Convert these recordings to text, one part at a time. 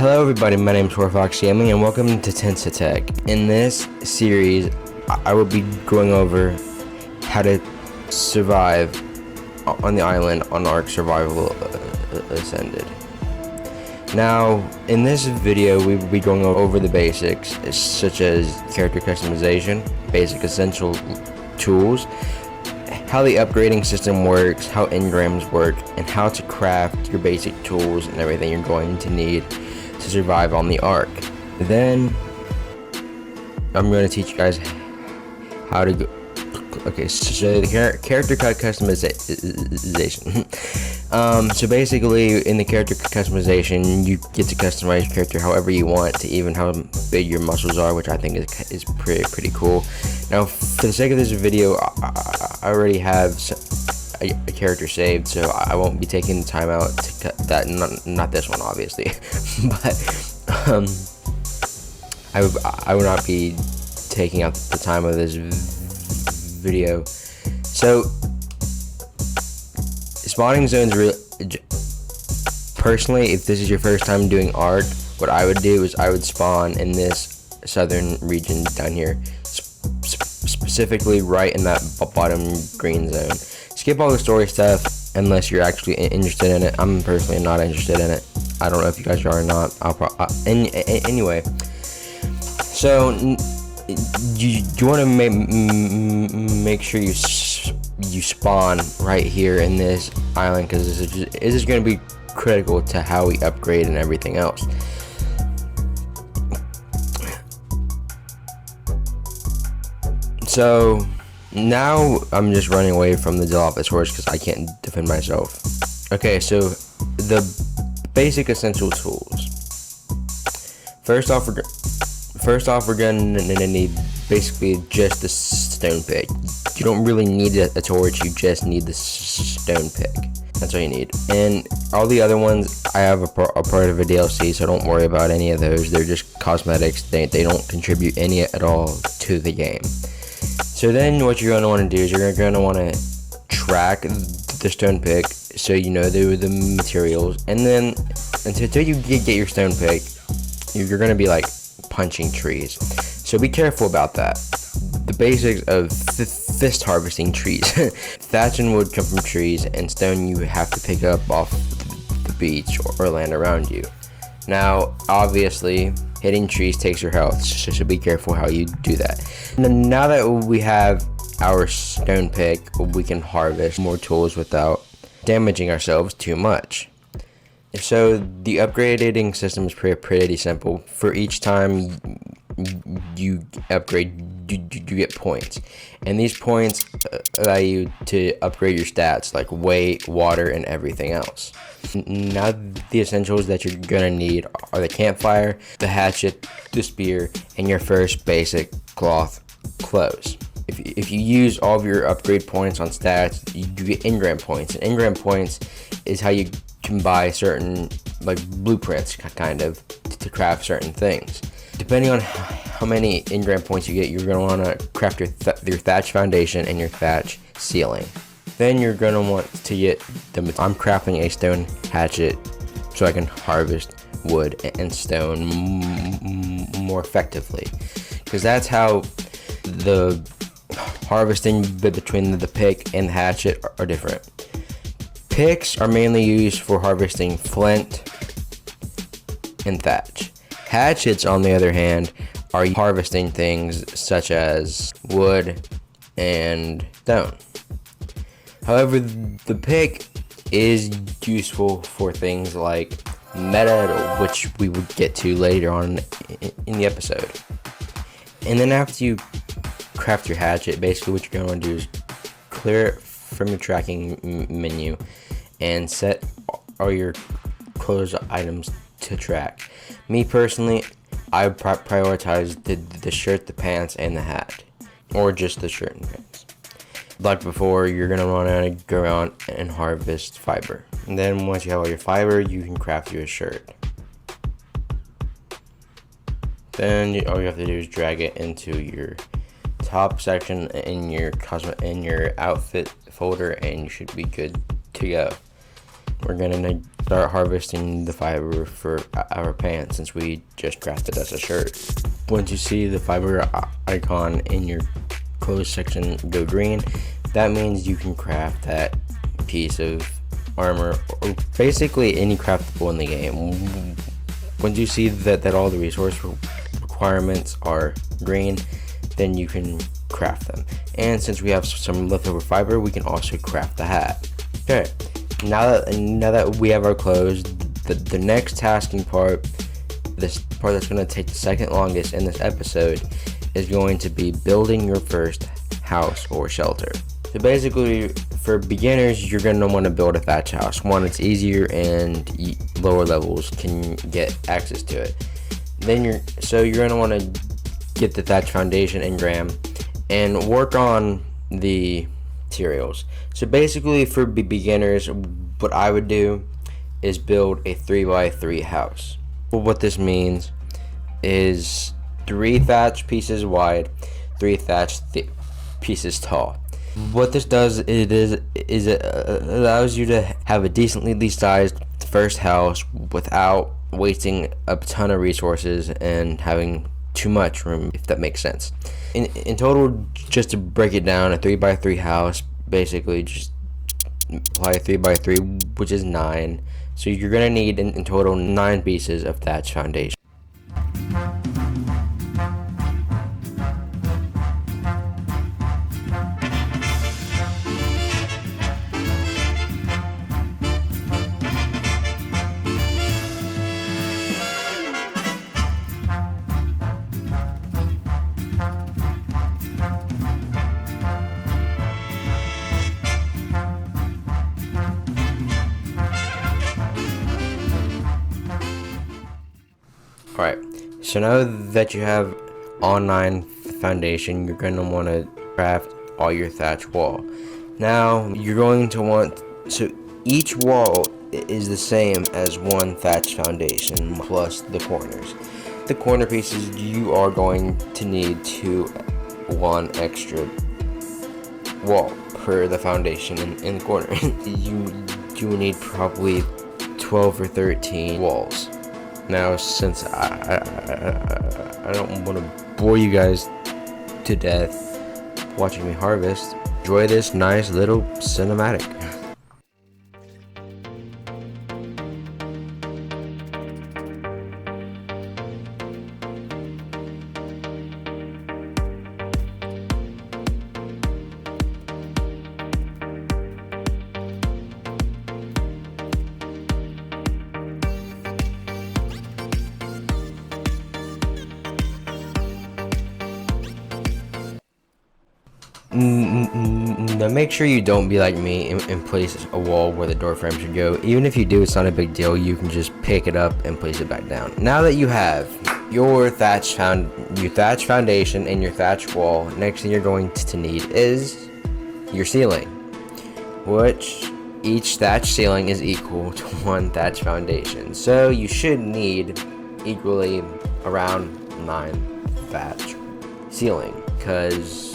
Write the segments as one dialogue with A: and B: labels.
A: Hello everybody, my name is Fox Gaming and welcome to Tents-2-Tek. In this series, I will be going over how to survive on the island on Ark Survival Ascended. Now, in this video, we will be going over the basics, such as character customization, basic essential tools, how the upgrading system works, how engrams work, and how to craft your basic tools and everything you're going to need to survive on the Ark. Then I'm going to teach you guys how to go. Okay, so the character customization. So basically, in the character customization, you get to customize your character however you want, to even how big your muscles are, which I think is pretty cool. Now, for the sake of this video, I already have a character saved, so I won't be taking the time out to cut that. Not this one, obviously, but I would not be taking out the time of this video. So spawning zones personally, if this is your first time doing Ark, what I would do is I would spawn in this southern region down here, specifically right in that bottom green zone. Skip all the story stuff unless you're actually interested in it. I'm personally not interested in it. I don't know if you guys are or not. Anyway, so you want to make sure you spawn right here in this island, because this is going to be critical to how we upgrade and everything else. So now I'm just running away from the Dilophosaurus because I can't defend myself. Okay, so the basic essential tools. First off, we're gonna need basically just the stone pick. You don't really need a torch, you just need the stone pick. That's all you need. And all the other ones, I have a part of a DLC, so don't worry about any of those. They're just cosmetics. They don't contribute any at all to the game. So then what you're going to want to do is you're going to want to track the stone pick so you know the materials. And then until you get your stone pick, you're going to be like punching trees. So be careful about that. The basics of fist harvesting trees. Thatch and wood come from trees, and stone you have to pick up off the beach or land around you. Now, obviously, hitting trees takes your health, so be careful how you do that. Now that we have our stone pick, we can harvest more tools without damaging ourselves too much. So the upgrading system is pretty simple. For each time you upgrade, you get points, and these points allow you to upgrade your stats like weight, water, and everything else. Now the essentials that you're gonna need are the campfire, the hatchet, the spear, and your first basic cloth clothes. If you use all of your upgrade points on stats, you get engram points, and engram points is how you can buy certain like blueprints kind of to craft certain things. Depending on how many engram points you get, you're going to want to craft your thatch foundation and your thatch ceiling. Then you're going to want to get I'm crafting a stone hatchet so I can harvest wood and stone more effectively, because that's how the harvesting between the pick and the hatchet are different. Picks are mainly used for harvesting flint and thatch. Hatchets, on the other hand, are harvesting things such as wood and stone. However, the pick is useful for things like metal, which we will get to later on in the episode. And then after you craft your hatchet, basically what you're going to want to do is clear it from your tracking menu and set all your closed items to track. Me personally, I prioritize the shirt, the pants, and the hat, or just the shirt and pants. Like before, you're gonna want to go around and harvest fiber, and then once you have all your fiber, you can craft you a shirt. Then all you have to do is drag it into your top section in your outfit folder, and you should be good to go. we're gonna start harvesting the fiber for our pants, since we just crafted us a shirt. Once you see the fiber icon in your clothes section go green, that means you can craft that piece of armor, or basically any craftable in the game. Once you see that all the resource requirements are green, then you can craft them. And since we have some leftover fiber, we can also craft the hat. Okay, now that we have our clothes, the next tasking part, this part that's going to take the second longest in this episode, is going to be building your first house or shelter. So basically, for beginners, you're going to want to build a thatch house. One, it's easier, and lower levels can get access to it. Then you're going to want to get the thatch foundation engram and work on the materials. So basically, for beginners, what I would do is build a 3x3 house. Well, what this means is 3 thatch pieces wide, 3 thatch pieces tall. What this does is it allows you to have a decently sized first house without wasting a ton of resources and having too much room, if that makes sense. In total, just to break it down, a 3x3 house basically just apply a 3x3, which is 9. So you're gonna need in total 9 pieces of thatch foundation. Alright, so now that you have all 9 foundation, you're going to want to craft all your thatch wall. Now, you're going to want, so each wall is the same as 1 thatch foundation plus the corners. The corner pieces, you are going to need 1 extra wall per the foundation in the corner. you need probably 12 or 13 walls. Now, since I don't want to bore you guys to death watching me harvest, enjoy this nice little cinematic. Now make sure you don't be like me and place a wall where the door frame should go. Even if you do, it's not a big deal. You can just pick it up and place it back down. Now that you have your thatch foundation and your thatch wall, next thing you're going to need is your ceiling, which each thatch ceiling is equal to 1 thatch foundation. So you should need equally around 9 thatch ceiling, because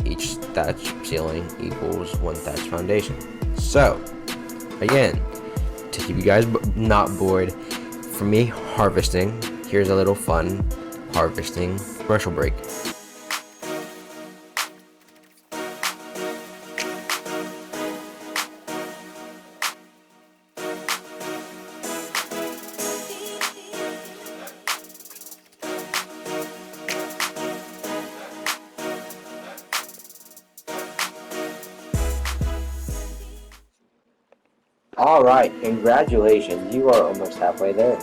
A: each thatch ceiling equals 1 thatch foundation. So, again, to keep you guys not bored, for me harvesting, here's a little fun harvesting commercial break. Alright, congratulations, you are almost halfway there.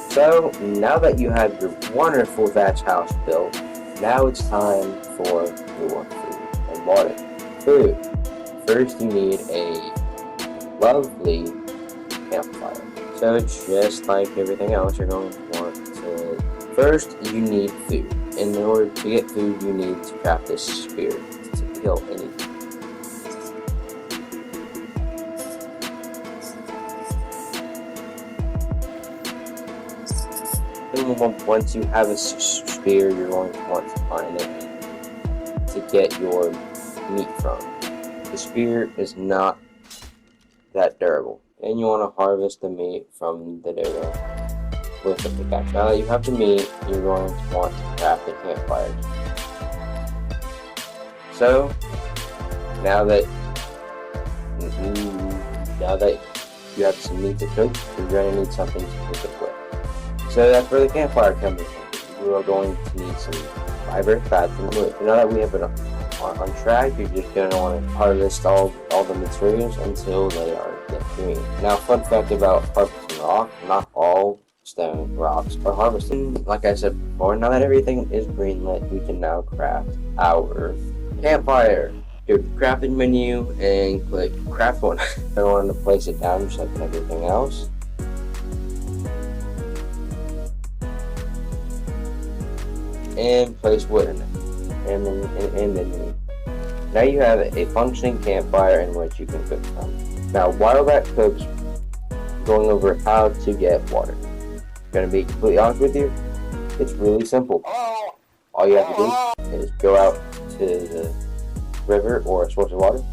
A: So, now that you have your wonderful thatch house built, now it's time for your food and water. Food. First, you need a lovely campfire. So, just like everything else, you're going to want to... First, you need food. In order to get food, you need to craft this spear to kill anything. Once you have a spear, you're going to want to find it to get your meat from. The spear is not that durable. and you want to harvest the meat from the dodo with the pickaxe. Now that you have the meat, you're going to want to craft a campfire. So, now that you have some meat to cook, you're going to need something to cook it with. So that's where the campfire comes in. You are going to need some fiber, fats, and wood. Now that we have it on track, you're just going to want to harvest all the materials until they are green. Now, fun fact about harvesting rock, not all stone rocks are harvested. Like I said before, now that everything is greenlit, we can now craft our campfire. Go to the crafting menu and click craft one. I want to place it down just like everything else. And place wood in it. And then now you have a functioning campfire in which you can cook from. Now while that cooks, going over how to get water. Gonna be completely honest with you, it's really simple. All you have to do is go out to the river or a source of water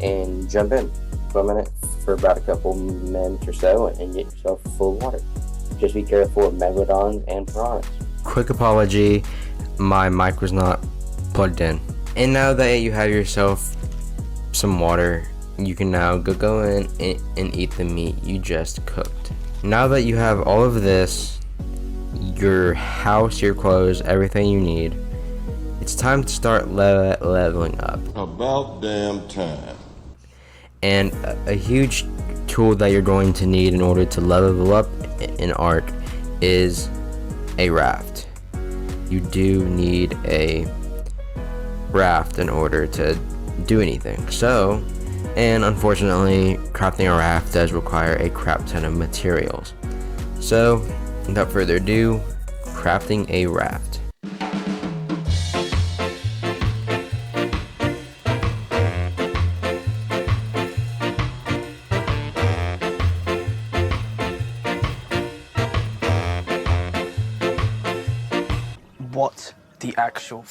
A: and jump in, swim in it for about a couple minutes or so and get yourself full of water. Just be careful of megalodons and piranhas. Quick apology, my mic was not plugged in. And now that you have yourself some water, you can now go in and eat the meat you just cooked. Now that you have all of this, your house, your clothes, everything you need, it's time to start leveling up.
B: About damn time.
A: And a huge tool that you're going to need in order to level up in Ark is a raft. You do need a raft in order to do anything. So, and unfortunately, crafting a raft does require a crap ton of materials. So, without further ado, crafting a raft.
C: What the actual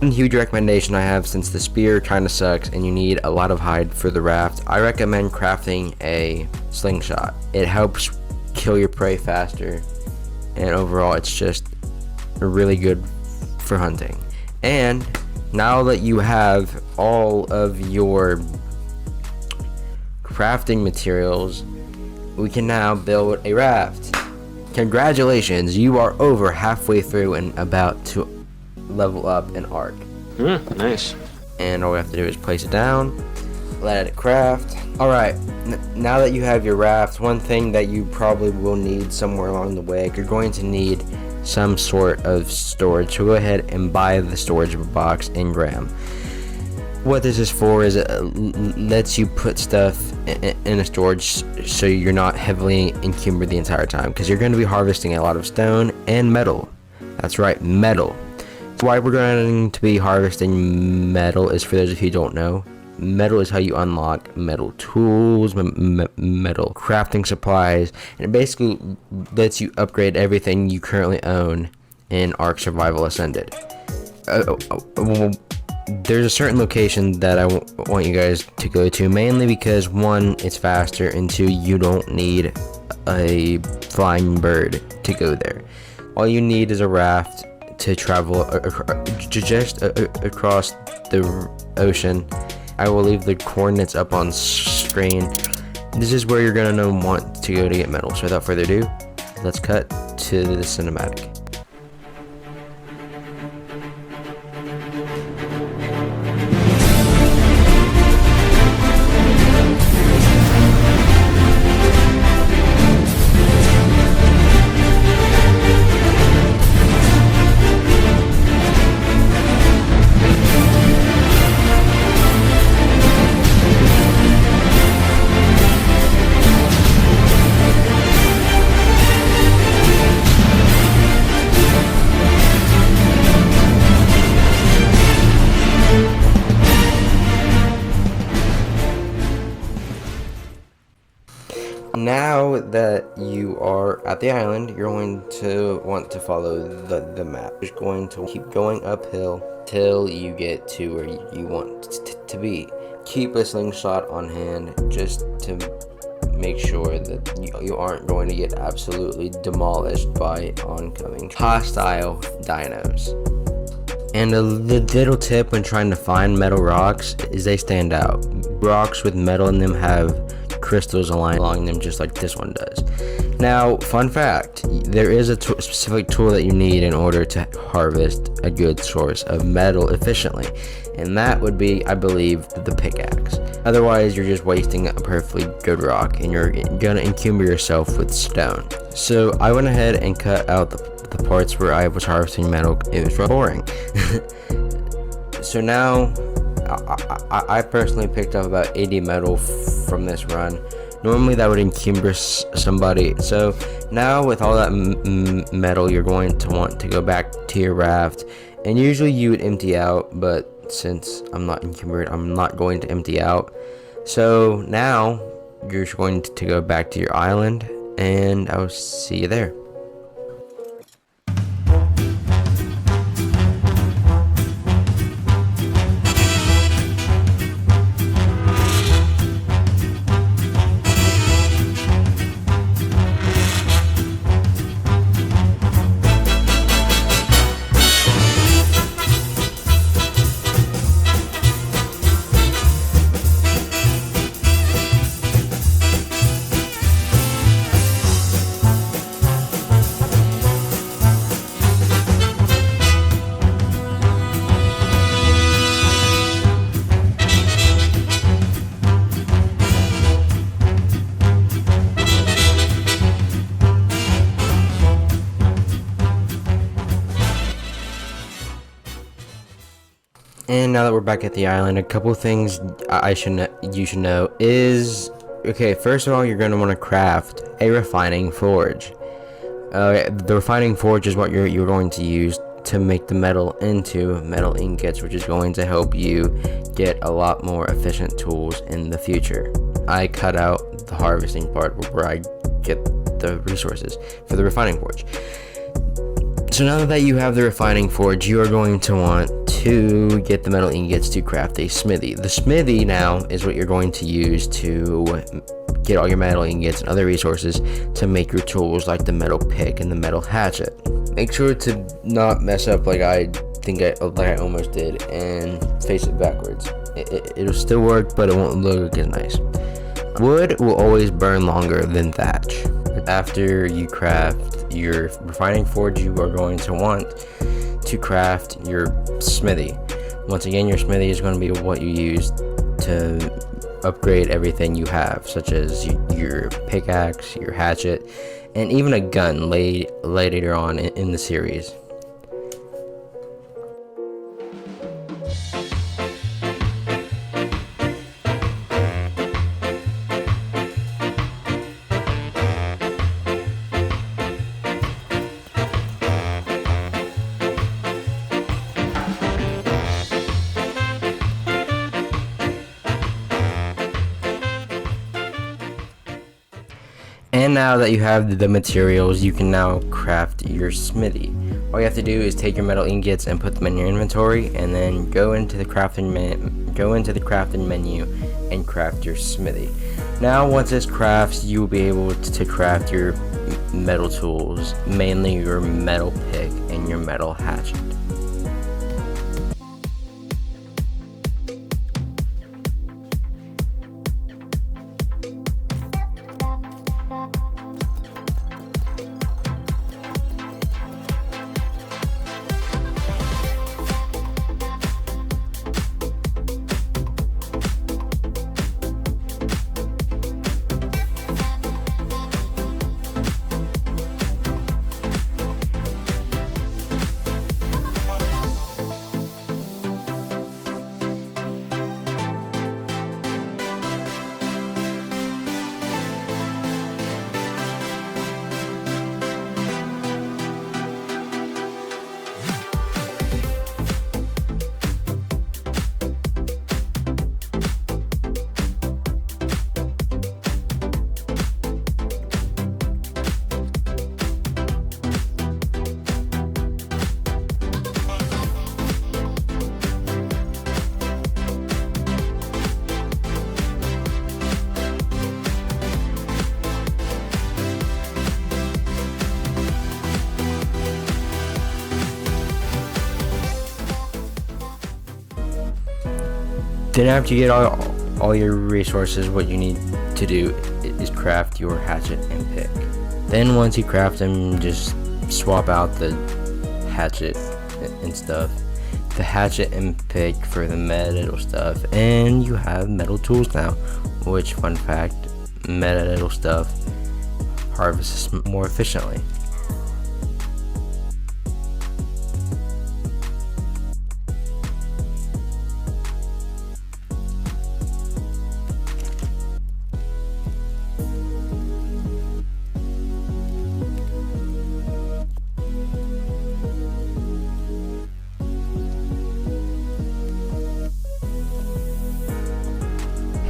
A: One huge recommendation I have, since the spear kinda sucks and you need a lot of hide for the raft, I recommend crafting a slingshot. It helps kill your prey faster, and overall it's just really good for hunting. And now that you have all of your crafting materials, we can now build a raft. Congratulations, you are over halfway through and about to level up in Ark.
C: Nice.
A: And all we have to do is place it down, let it craft. Alright, now that you have your raft, one thing that you probably will need somewhere along the way, you're going to need some sort of storage. So go ahead and buy the storage box in Graham. What this is for is it lets you put stuff in a storage so you're not heavily encumbered the entire time, because you're going to be harvesting a lot of stone and metal. That's right, metal. Why we're going to be harvesting metal is, for those of you who don't know, metal is how you unlock metal tools, metal crafting supplies, and it basically lets you upgrade everything you currently own in Ark Survival Ascended. Well, there's a certain location that I want you guys to go to, mainly because one, it's faster, and two, you don't need a flying bird to go there. All you need is a raft to travel just across the ocean. I will leave the coordinates up on screen. This is where you're gonna want to go to get metal. So without further ado, let's cut to the cinematic. Now that you are at the island, you're going to want to follow the map. You're going to keep going uphill till you get to where you want to be. Keep a slingshot on hand just to make sure that you aren't going to get absolutely demolished by oncoming hostile dinos. And a little tip when trying to find metal rocks is they stand out. Rocks with metal in them have crystals aligned along them just like this one does. Now, fun fact, there is a specific tool that you need in order to harvest a good source of metal efficiently, and that would be, I believe, the pickaxe. Otherwise, you're just wasting a perfectly good rock and you're gonna encumber yourself with stone. So I went ahead and cut out the parts where I was harvesting metal. It was boring. So now I personally picked up about 80 metal from this run. Normally that would encumber somebody. So now with all that metal, you're going to want to go back to your raft, and usually you would empty out, but since I'm not encumbered, I'm not going to empty out. So now you're just going to go back to your island, and I'll see you there. And now that we're back at the island, a couple things you should know is, okay, first of all, you're going to want to craft a refining forge. The refining forge is what you're going to use to make the metal into metal ingots, which is going to help you get a lot more efficient tools in the future. I cut out the harvesting part where I get the resources for the refining forge. So now that you have the refining forge, you are going to want to get the metal ingots to craft a smithy. The smithy now is what you're going to use to get all your metal ingots and other resources to make your tools like the metal pick and the metal hatchet. Make sure to not mess up like I almost did and face it backwards. It'll still work, but it won't look as nice. Wood will always burn longer than thatch. After you craft your refining forge, you are going to want to craft your smithy. Once again, your smithy is going to be what you use to upgrade everything you have, such as your pickaxe, your hatchet, and even a gun later on in the series. And now that you have the materials, you can now craft your smithy. All you have to do is take your metal ingots and put them in your inventory, and then go into the crafting menu and craft your smithy. Now once this crafts, you will be able to craft your metal tools, mainly your metal pick and your metal hatchet. Then after you get all your resources, what you need to do is craft your hatchet and pick. Then once you craft them, just swap out the hatchet and stuff, the hatchet and pick for the metal stuff, and you have metal tools now. Which, fun fact, metal stuff harvests more efficiently.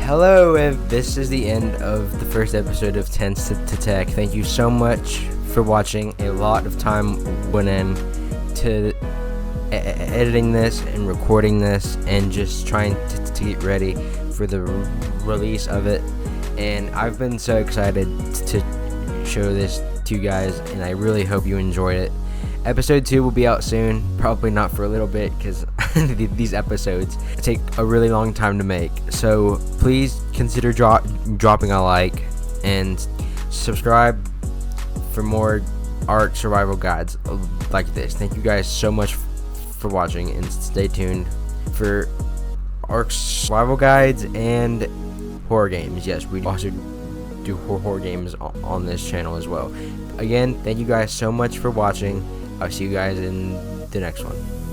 A: Hello, this is the end of the first episode of Tents-2-Tek. Thank you so much for watching. A lot of time went into editing this and recording this and just trying to get ready for the release of it. And I've been so excited to show this to you guys, and I really hope you enjoyed it. Episode 2 will be out soon, probably not for a little bit because these episodes take a really long time to make. So please consider dropping a like and subscribe for more Ark survival guides like this. Thank you guys so much for watching, and stay tuned for Ark survival guides and horror games. Yes, we also do horror games on this channel as well. Again, thank you guys so much for watching. I'll see you guys in the next one.